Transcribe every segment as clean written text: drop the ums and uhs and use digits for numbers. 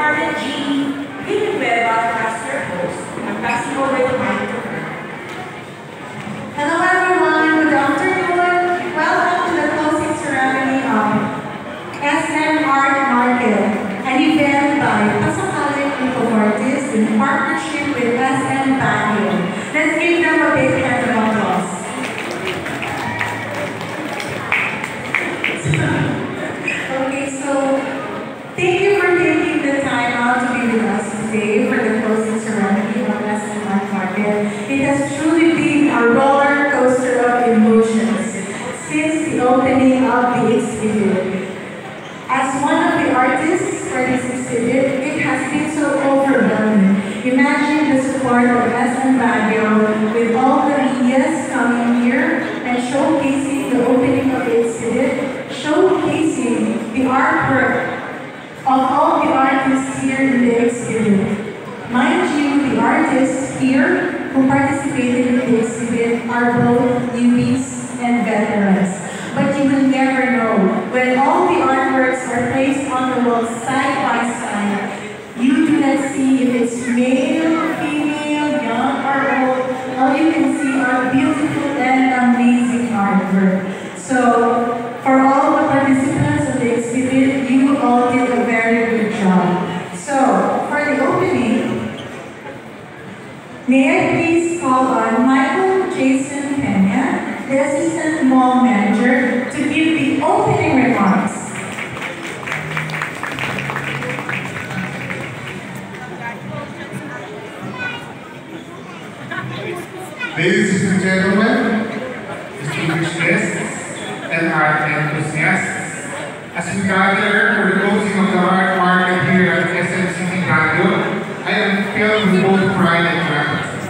Scarlett G. Villanueva as your host. I'm passing over the mic to her. Hello everyone, good afternoon. Welcome to the closing ceremony of SM Art Market, an event by Pasakali Group of Artists in partnership with SM Baguio. Let's give them a big hand of applause. Okay, so thank you for taking the time out to be with us today for the closing ceremony of SM Art Market. It has truly been a roller coaster of emotions since the opening of the exhibit. As one of the artists for this exhibit, it has been so overwhelming. Imagine the support of SM Baguio with all the medias coming here and showcasing the opening of the exhibit, showcasing the artwork of all the artists here in the exhibit. Mind you, the artists here who participated in the exhibit are both newbies and veterans. But you will never know. When all the artworks are placed on the wall side by side, you do not see if it's male, female, young or old. All you can see are beautiful and amazing artwork. So, for all the participants of the exhibit, you all did a very good job. So, for the opening, may I please call on Michael Jason Pena, the Assistant Mall Manager, to give the opening remarks. Ladies and gentlemen, distinguished guests, and art enthusiasts, as we gather for the closing of the art market here at SMCT Baguio, I am filled with both pride and gratitude.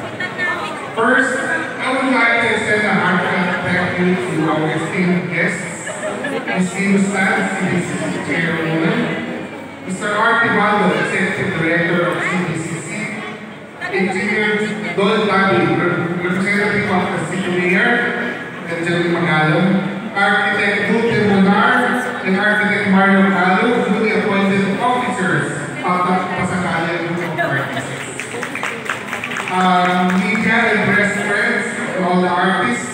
First, I would like to extend a heartfelt thank you to our esteemed guests, Ms. Nino CBCC Chairwoman, Mr. Art Tibaldo, Executive Director of CBCC, Engineer Don Tabi, Representative of the City Mayor, Angelic Magalong, Architect Dulce Monar, and Architect Mario Calo, duly appointed officers of the Pasakali Group of Artists. Media and press friends, to all the artists,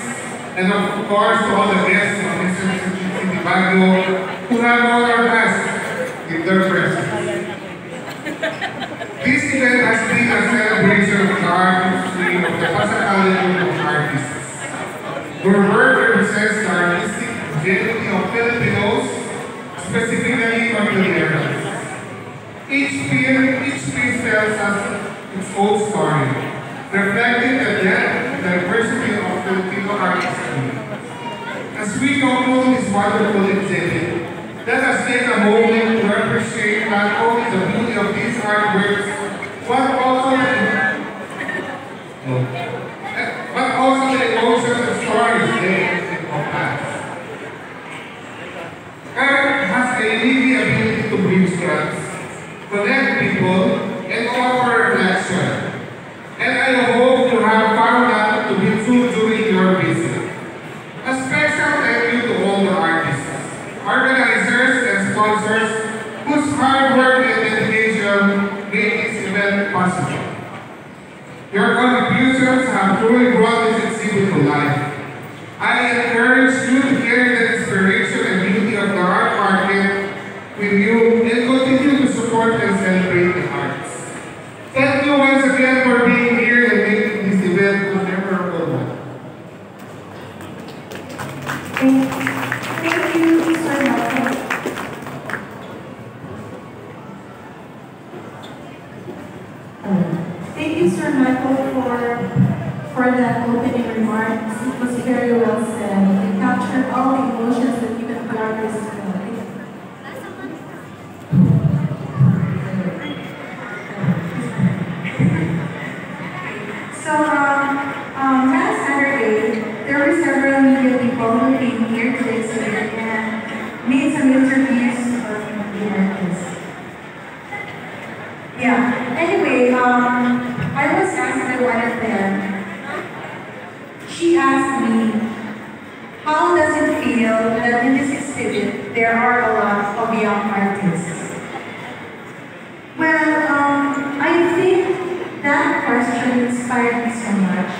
and of course to all the guests of SMCT Baguio who have all our best in their presence. This event has been a celebration of the art history of the Pasakali Group of Artists. Your work represents the artistic identity of Filipinos, specifically Cordilleras. Each piece tells us its own story, reflecting the depth and diversity of Filipino art history. As we conclude this wonderful exhibit, let us take a moment to appreciate not only the beauty of these artworks, but also the emotions and stories they encompass. Art has a unique ability to bridge gaps, connect people, and offer reflection. And I hope you have found that to be true during your visit. A special thank you to all the artists, organizers, and sponsors whose hard work and dedication made this event possible. Your contributions have truly brought this exhibit to life. I encourage you to carry the inspiration and beauty of the art market with you and continue to support and celebrate the arts. Thank you once again for being here and making this event a memorable one. Thank you, Sir Michael. Thank you, Sir Michael, for that opening remarks. It was very well said. It captured all the emotions that even the artists felt. So, last Saturday, there were several media people who came here to the exhibit and made some interviews of the artists. Yeah. Anyway, I was asked by one of them. She asked me, how does it feel that in this exhibit there are a lot of young artists? Well, inspired me so much.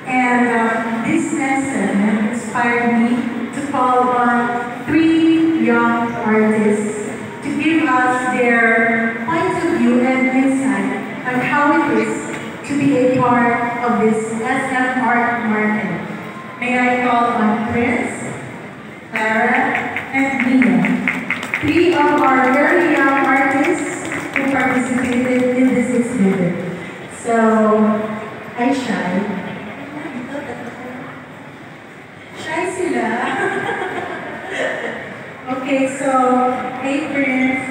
And this next segment inspired me to call on three young artists to give us their point of view and insight on how it is to be a part of this SM art market. May I call on Prince, Clara, and Mia, three of our very young artists who participated in this exhibit. So, hi Shai. Shy sila. Okay, so, hey Prince.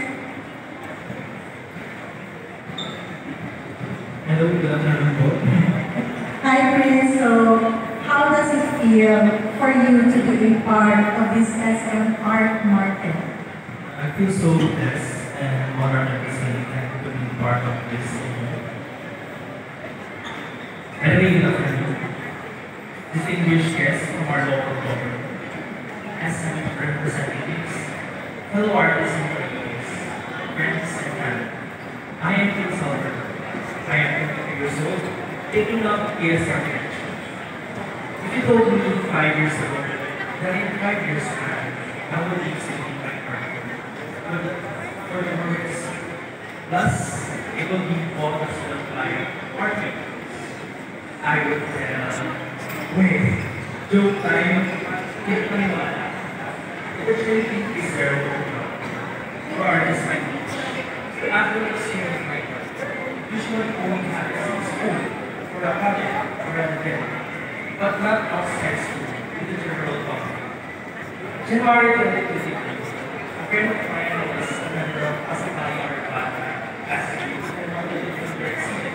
Hello, good afternoon po. Hi Prince, so how does it feel for you to be a part of this SM art market? I feel so blessed and honored at the same time to be part of this event. Anyway, good afternoon. Distinguished guests from our local government, SM representatives, fellow artists and creators, friends and family. I am Phil Salvador. I am 22 years old, taking up ASR connection. If you told me 5 years ago that in 5 years' time I would be sitting my partner for the words, thus it will be all the sort of like art, I would tell, wait, joke time, keep my mind. Opportunity is there for artists like me. The athletes here in my part usually only have a school for a project or an event, but not outside school with the general public. January 2023, a friend of mine was a member of Pasakali Art Band as a youth and wanted to be excited.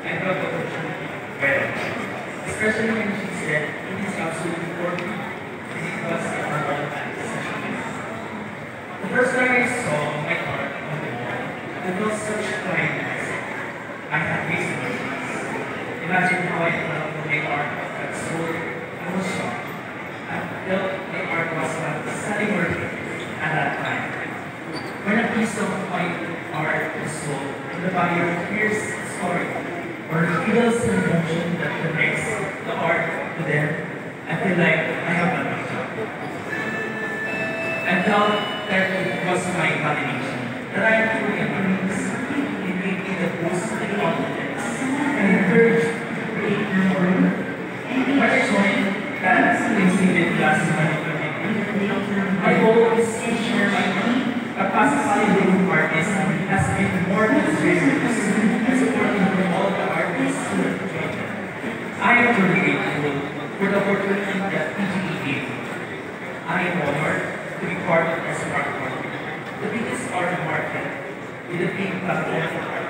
I thought the opportunity well, especially when she said it is absolutely for me, and it was a normal session. The first time I saw my art on the wall, I felt such pride. I had reasons. Imagine how I felt when my art got sold. I was shocked. I felt my art was not selling worth at that time. When a piece of my art is sold, and the buyer hears the story, or feels the emotion that connects the art to them, I feel like I have done my job. I felt that it was my validation, that I am truly amazed. It gave me the boost in confidence and encouraged to create more. When I joined that exhibit last month, my goal is to share my art. A Pasakali group of artists has been more than visitors and supporting from all the artists who have joined. I am truly grateful for the opportunity that PGE gave me. I am honored to be part of this art market, the biggest art market with a big platform for art.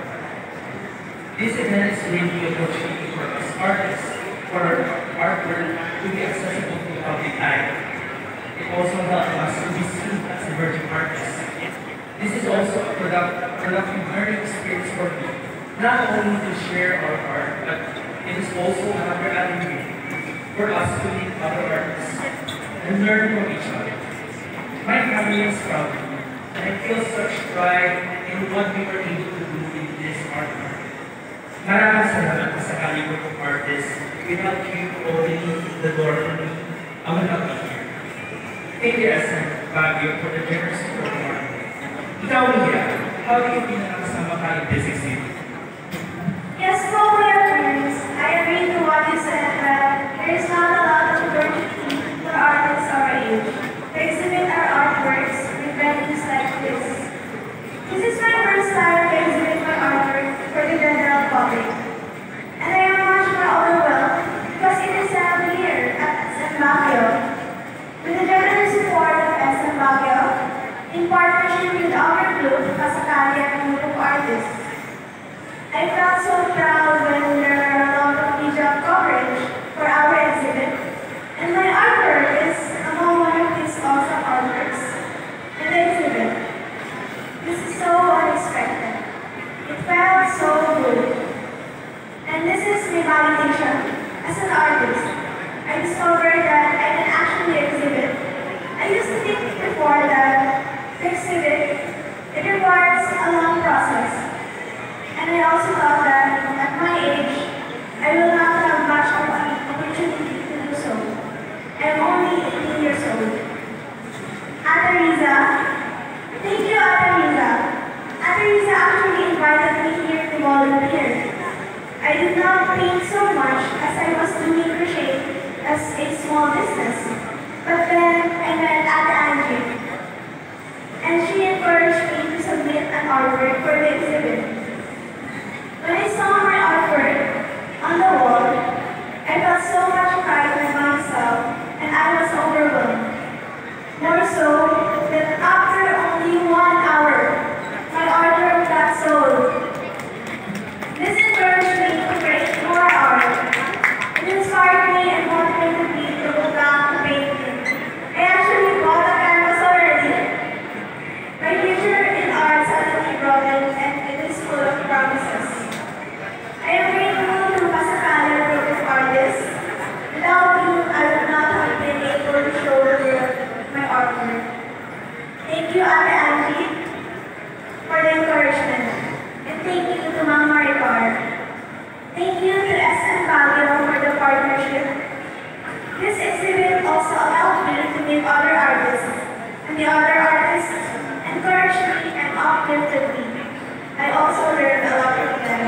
This event is really an opportunity for us artists for our artwork to be accessible to the public eye. It also helps us to be seen as emerging artists. This is also a productive learning experience for me, not only to share our art, but it is also another avenue for us to meet other artists and learn from each other. My family is proud of me, and I feel such pride in what we were able to do in this art market. Maraming salamat sa Kalibo of artists. Without you opening the door for me, I would not be here. Thank you, SM Baguio, for the generous support of art. Ikaw, Mia, how do you feel na nakasama ka in this exhibit? Yes, po, dear friends. I agree to what you said that there is not a lot of opportunity for artists our age to exhibit our artworks with venues like this. This is my first time to exhibit my artwork for the general public. And I am much more overwhelmed because it is held here at SM Baguio. With the generous support of SM Baguio, in partnership with our group, Pasakali and group of artists, artwork for the exhibit. When I saw my artwork on the wall, I felt so much pride in myself and I was overwhelmed. More so that after only 1 hour, my artwork got sold. This encouraged me to create more art. It inspired me and motivated me to go back to painting. I actually bought a canvas already. My future in art suddenly broadened and it is full of promises. I am grateful to Pasacala Group of Artists. Without you, I would not have been able to show the world my artwork. Thank you, Ate Angie, for the encouragement. And thank you to Mama Ricar. Thank you to SM Baguio for the partnership. This exhibit also allowed me to meet other artists, and the other artists encouraged me and uplifted me. I also learned a lot from them.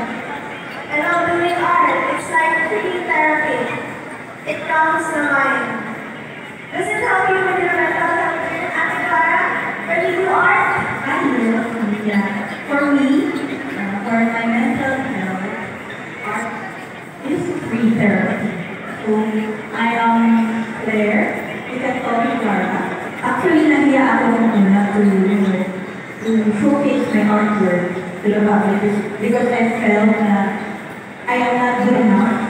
I love doing art. It's like free therapy. It calms the mind. Does it help you with your mental health, Ate Clara, when you do art? I know, yeah. For me, for my mental health, art is free therapy. So, I am Claire. You can call me Clara. Actually, nahiya ako nung una to showcase my artwork to the public because I felt that I am not good enough.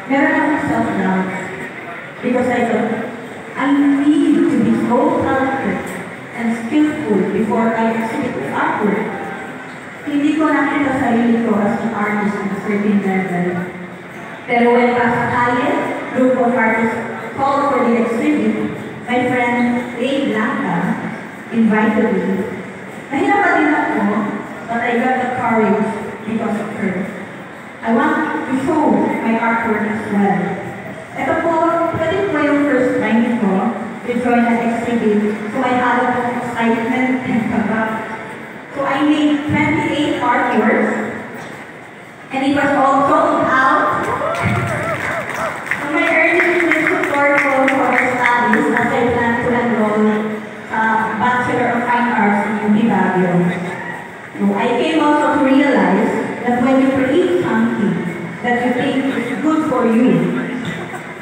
Meron akong self-doubt because I thought I need to be so talented and skillful before I exhibit the artwork. Hindi ko nakita sarili ko as an artist at a certain level. Pero when Pasacala Group of Artists called for the exhibit, my friend Ray Blanca invited me. Nahirapan din ako, but I got the courage because of her. I want to show my artwork as well. Ito po, pwede po yung first time ko to join the exhibit, so I had a lot of excitement and kaba. So I made 28 artworks, and it was all sold out. So my earnest support ko for my studies as I plan to enroll Bachelor of Fine Arts in UP Baguio. So I came also to realize that when you create something that you think is good for you,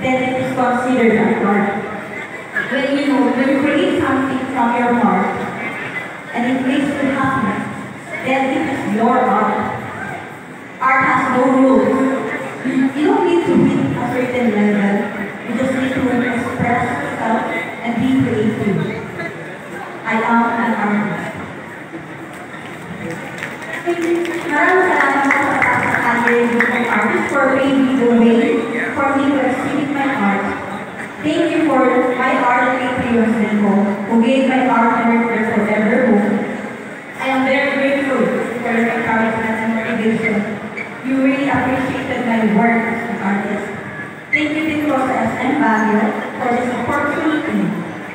then it is considered an art. When you create something from your heart, and it makes you happy, then it is your art. Art has no rules. You don't need to hit a certain level. You just need to express yourself and be creative. I am an artist. Maraming salamat sa Pasacala Group of Artists for paving the way for me to exhibit my art. Thank you for my art patron who gave my artwork their forever home. I am very grateful for your encouragement and motivation. You really appreciated my work as an artist. Thank you din po sa SM Baguio for this opportunity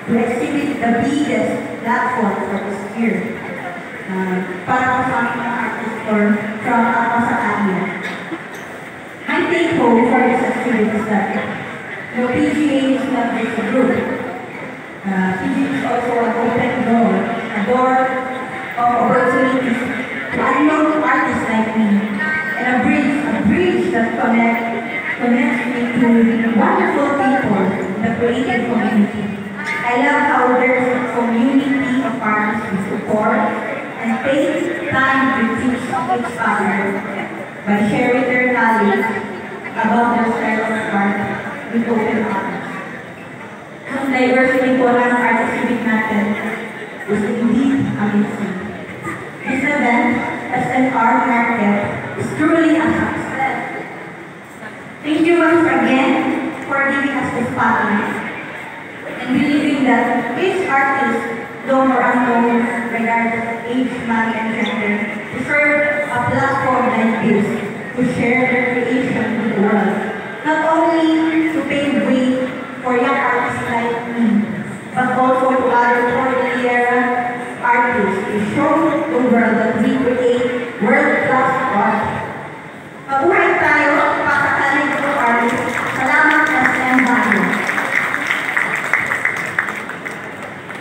to exhibit the biggest platform for this year. Para po sa aking mga artist from Pasacala. My take home for this exhibit is that PGA is not just a group. PGA is also an open door, a door of opportunities to unknown artists like me, and a bridge that connects me to wonderful people in the creative community. I love how there's a community of artists who support and take time to teach each other by sharing their knowledge about their style of art with open arms. Ang diversity po ng art exhibit natin is indeed amazing. This event, as an art market, is truly a success. Thank you once again for giving us this spotlight and believing that each artist, known or unknown, regardless of age, money, and gender, deserve a platform like this to share their creation with the world. Not only to pave way for young artists like me, but also to other 40-year artists to show the world that we create